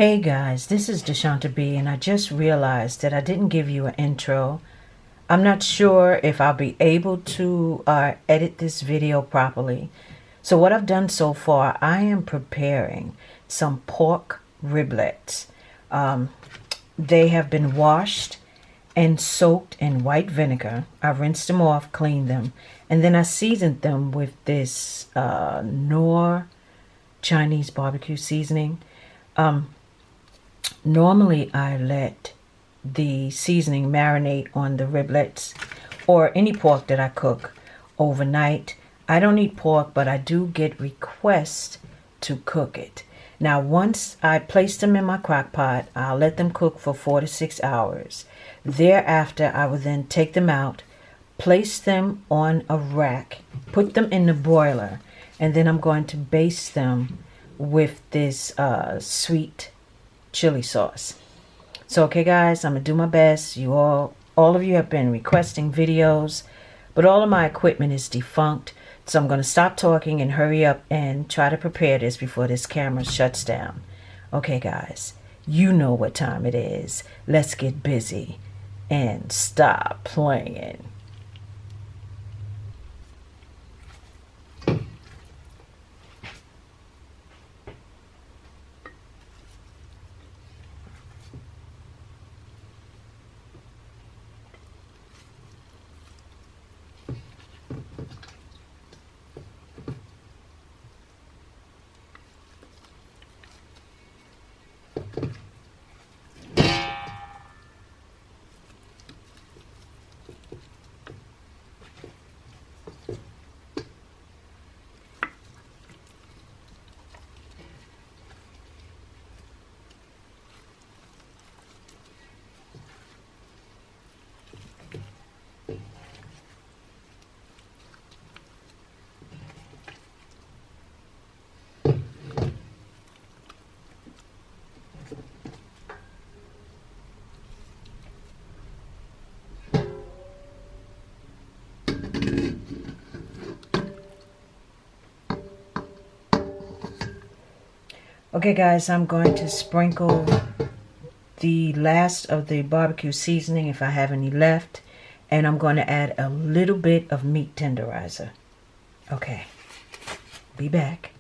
Hey guys, this is DeSHANTA B, and I just realized that I didn't give you an intro. I'm not sure if I'll be able to edit this video properly. So what I've done so far, I am preparing some pork riblets. They have been washed and soaked in white vinegar. I rinsed them off, cleaned them, and then I seasoned them with this Knorr Chinese BBQ seasoning. Normally I let the seasoning marinate on the riblets or any pork that I cook overnight. I don't eat pork, but I do get requests to cook it. Now once I place them in my crock pot, I'll let them cook for 4 to 6 hours. Thereafter, I will then take them out, place them on a rack, put them in the broiler, and then I'm going to baste them with this sweet chili sauce. So okay guys, I'm gonna do my best. All of you have been requesting videos, but all of my equipment is defunct, so I'm gonna stop talking and hurry up and try to prepare this before this camera shuts down. Okay guys, you know what time it is. Let's get busy and stop playing. Okay guys, I'm going to sprinkle the last of the barbecue seasoning if I have any left, and I'm going to add a little bit of meat tenderizer. Okay, be back.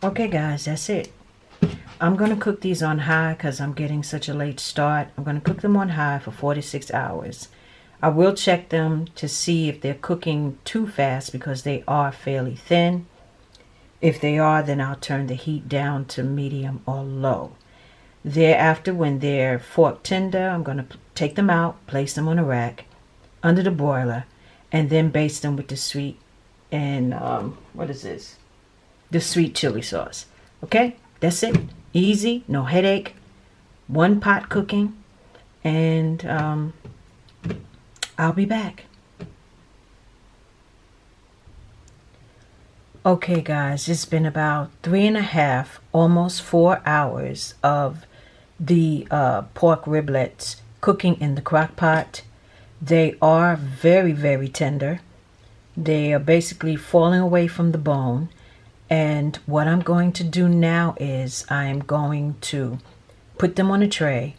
Okay guys, that's it. I'm going to cook these on high because I'm getting such a late start. I'm going to cook them on high for 4 to 6 hours. I will check them to see if they're cooking too fast because they are fairly thin. If they are, then I'll turn the heat down to medium or low. Thereafter, when they're fork tender, I'm going to take them out, place them on a rack under the broiler, and then baste them with the sweet and what is this? The sweet chili sauce. Okay, that's it. Easy, no headache. One pot cooking, and I'll be back. Okay guys, it's been about 3.5, almost 4 hours of the pork riblets cooking in the crock pot. They are very, very tender. They are basically falling away from the bone. And what I'm going to do now is I'm going to put them on a tray,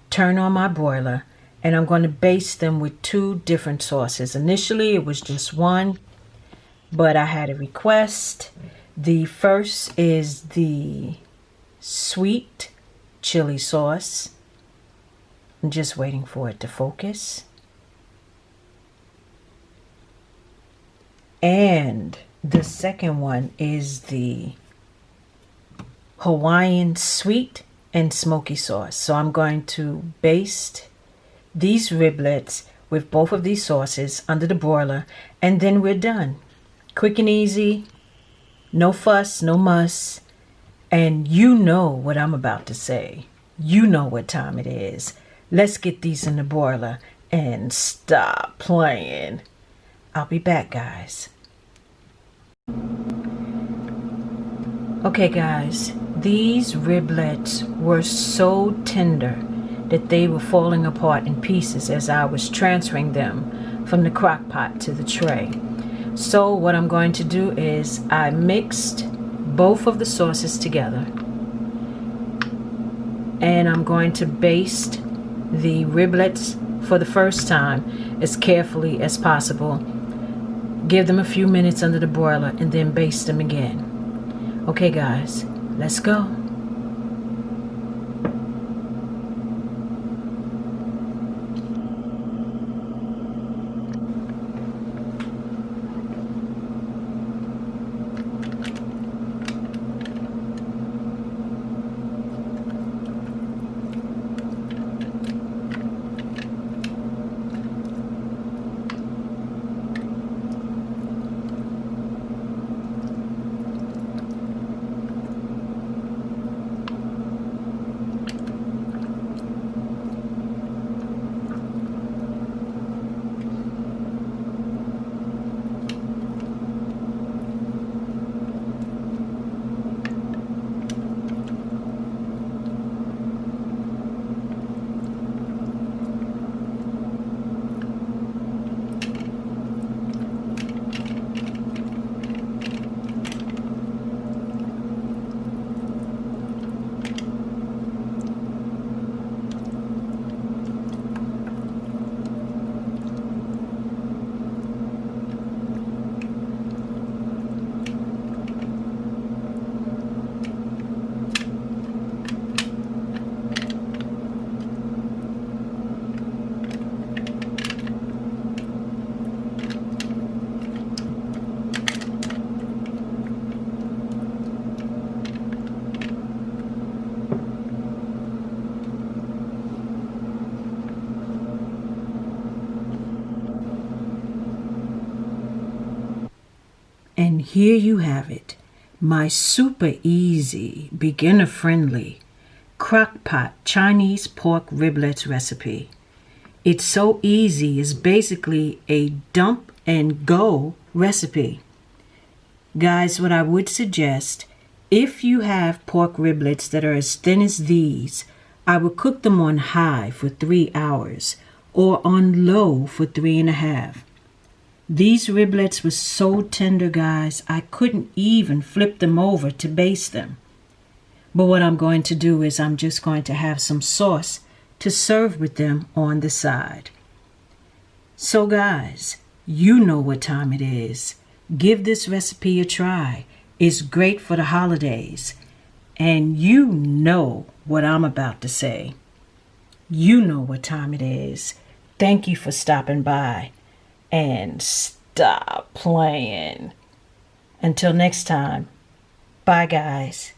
turn on my broiler, and I'm going to baste them with 2 different sauces. Initially, it was just one, but I had a request The first is the sweet chili sauce. I'm just waiting for it to focus. And the second one is the Hawaiian sweet and smoky sauce. So I'm going to baste these riblets with both of these sauces under the broiler, and then we're done. Quick and easy, no fuss, no muss. And you know what I'm about to say. You know what time it is. Let's get these in the broiler and stop playing. I'll be back, guys. Okay, guys, these riblets were so tender that they were falling apart in pieces as I was transferring them from the crock pot to the tray. So what I'm going to do is I mixed both of the sauces together, and I'm going to baste the riblets for the first time as carefully as possible. Give them a few minutes under the broiler and then baste them again. Okay, guys, let's go. And here you have it, my super easy, beginner friendly, crockpot Chinese pork riblets recipe. It's so easy, it's basically a dump and go recipe. Guys, what I would suggest, if you have pork riblets that are as thin as these, I would cook them on high for 3 hours or on low for 3.5. These riblets were so tender, guys, I couldn't even flip them over to baste them. But what I'm going to do is I'm just going to have some sauce to serve with them on the side. So guys, you know what time it is. Give this recipe a try. It's great for the holidays. And you know what I'm about to say. You know what time it is. Thank you for stopping by. And stop playing. Until next time, bye guys.